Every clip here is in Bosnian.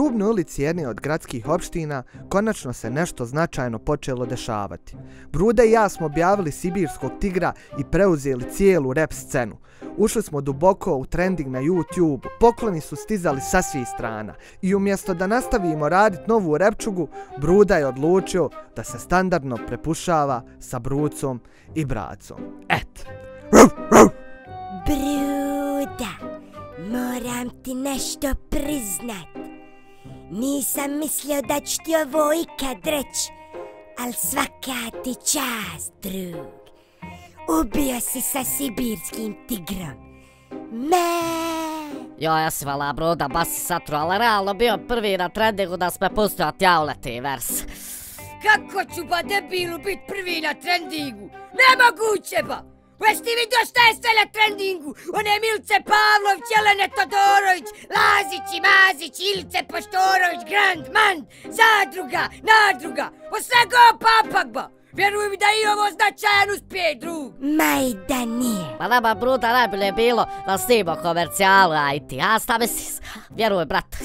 rubnoj ulici jedne od gradskih opština konačno se nešto značajno počelo dešavati. Bruda i ja smo objavili Sibirskog tigra i preuzeli cijelu rap scenu. Ušli smo duboko u trending na YouTube, pokloni su stizali sa svih strana i umjesto da nastavimo raditi novu repčugu, Bruda je odlučio da se standardno prepušava sa Brucom i Bracom. Et. Bruda, moram ti nešto priznat. Nisam mislio da ću ti ovo ikad reći, al svaka ti čast, drug. Ubio si sa sibirskim tigrom. Ja si vala Bruda, basi satru, ali realno bio prvi na trendingu da sme pustio tjauleti vers. Kako ću ba debilu bit prvi na trendingu? Nemoguće ba! Jesi ti vidio šta je sve na trendingu? One Milice Pavlović, Jelene Todorović, Lazić i Mazić, Ilice Poštorović, Grand, Mand, Zadruga, Nadruga. O svega papak ba! Vjeruj mi da i ovo značajan uspije, drug. Majda nije. Pa nama Bruda najbolje je bilo da snimo komercijalu, a i ti, a šta misliš? Vjeruj, brat.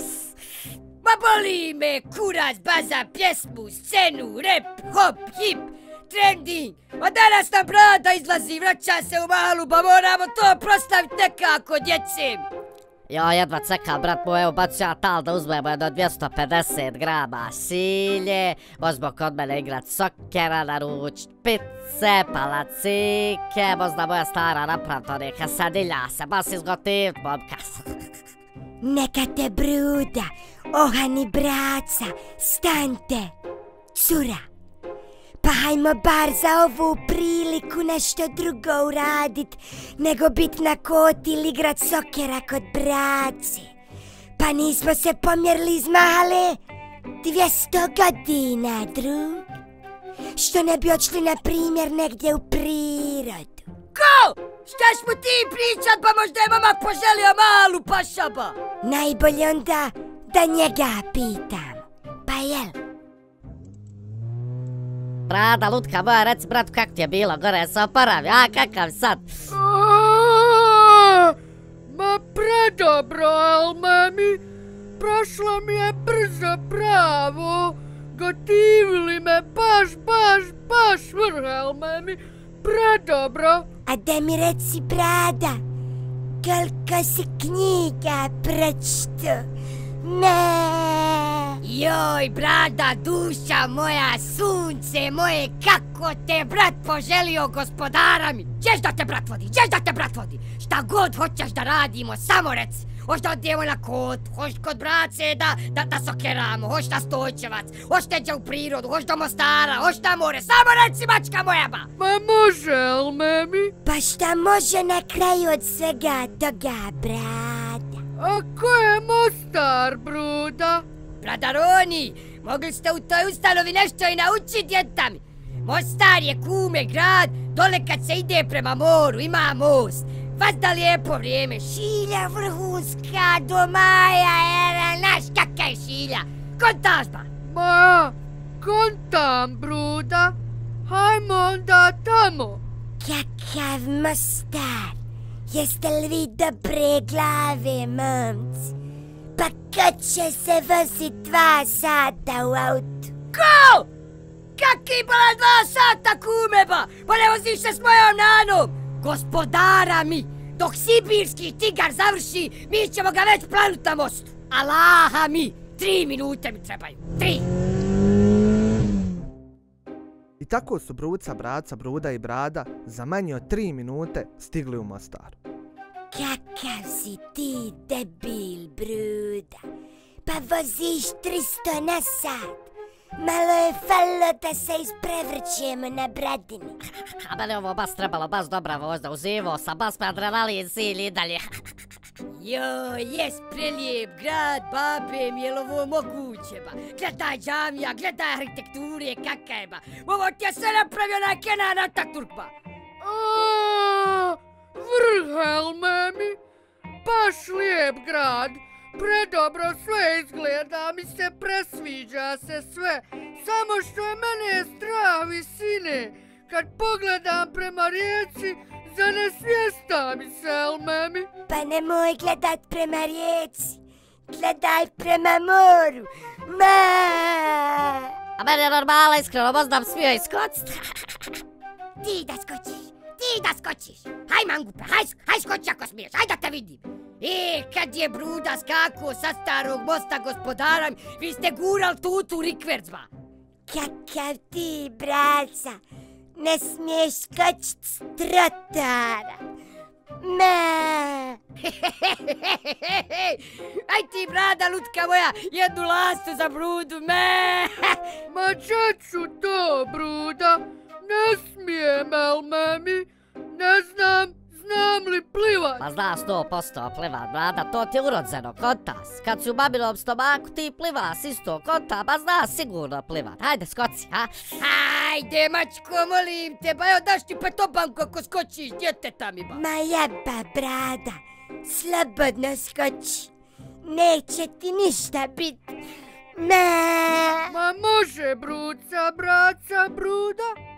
Ma boli me kurac, baza, pjesmu, scenu, rap, hop, hip, trending. Ma danas nam Brada izlazi, vraća se u malu, pa moramo to proslaviti nekako, djece. Ja jedva čekam, brat moj, evo baću ja tal da uzmemo jedno 250 grama šilje, možemo kod mene igrat sokera, naručit pice, palacike, možda moja stara napraviti one kasadilja se, bas izgotivit, momka. Neka te Bruda, ohani braca, stante, cura. Pa hajmo bar za ovu priliku nešto drugo uradit, nego bit na koti ili igrat sokera kod brace. Pa nismo se pomjerili iz male 200 godina, drug. Što ne bi odšli na primjer negdje u prirodu. Ko? Šta ćemo ti pričat, pa možda je momak poželio malu pašaba? Najbolje onda da njega pitam. Pa jel? Brada, lutka moja, reci bratu kako ti je bilo, gore se oporavi, a kakav sad? Ma predobro, Elmemi, prošlo mi je brzo pravo, gotivili me baš vrh, Elmemi, predobro. A da mi reci, Brada, koliko si knjiga pročito? Joj, Brada, duša moja, sunce moje, kako te brat poželio, gospodara mi. Češ da te brat vodi, šta god hoćeš da radimo, samo reci. Hoš da odijemo na kot, hoš kod brace da sokeramo, hoš na Stojčevac, hoš neđe u prirodu, hoš do Mostara, hoš na more, samo reci, mačka moja ba. Ma može, Elmemi. Pa šta može na kraju od svega toga, Brada? A ko je Mostar, Bruda? Bradaroni, mogli ste u toj ustanovi nešto i naučiti, djeta mi. Mostar je, kume, grad, dole kad se ide prema moru, ima most. Vazda lijepo vrijeme, šilja vrhunska do maja, naš kaka je šilja. Kontaš ba? Ma, kontam, Bruda. Hajmo onda tamo. Kakav Mostar? Jeste li vi dobre glave, momci? Pa kad će se vozit 2 sata u autu? Ko? Kaki bola 2 sata, kume ba? Pa ne voziš se s mojom nanom? Gospodara mi, dok sibirski tigar završi, mi ćemo ga već planut na mostu. Alaha mi, 3 minute mi trebaju, 3. I tako su Bruca, Braca, Bruda i Brada za manje od 3 minute stigli u Mostar. Kakav si ti debil, Bruda. Pa voziš 300 na sat. Malo je falilo da se isprevrćemo na bradini. A meni ovo bas trebalo, bas dobra vožda, uživo sam, bas me adrenalin silj i dalje. Joj, jes prelijep grad, babe mi, jel ovo moguće ba? Gledaj džamija, gledaj arhitekture, kaka je ba? Ovo ti je sve napravio na Kenan Ataturk ba? Vrh, Elmemi, baš lijep grad. Predobro sve izgleda, mi se presviđa se sve. Samo što je mene strah visine. Kad pogledam prema rijeci, zanesvijesta mi se, Elmemi. Pa nemoj gledat prema rijeci. Gledaj prema moru. A meni je normala, iskreno, možda bi smio iskocit. Ti da skočiš. Haj mangupe, haj skoči ako smiješ, haj da te vidim. Kad je Bruda skakao sa starog mosta gospodara, vi ste gural tutu rikvercba. Kakav ti, braca. Ne smiješ skočit s trotara. Aj ti, brada lutka moja, jednu lastu za Brudu, Ma čeću to, Bruda? Ne smijem, el memi? Ne znam li plivat? Pa znaš 100% plivat, brada, to ti je urodzeno, kontas. Kad si u maminom stomaku, ti plivaš isto, konta, pa znaš sigurno plivat. Hajde, skoci, ha? Hajde, mačko, molim te, ba evo daš ti petobanku ako skočiš, djeteta mi ba. Ma jeba, brada. Slobodno skoči. Neće ti ništa bit. Ma može, Bruca, braca, Bruda?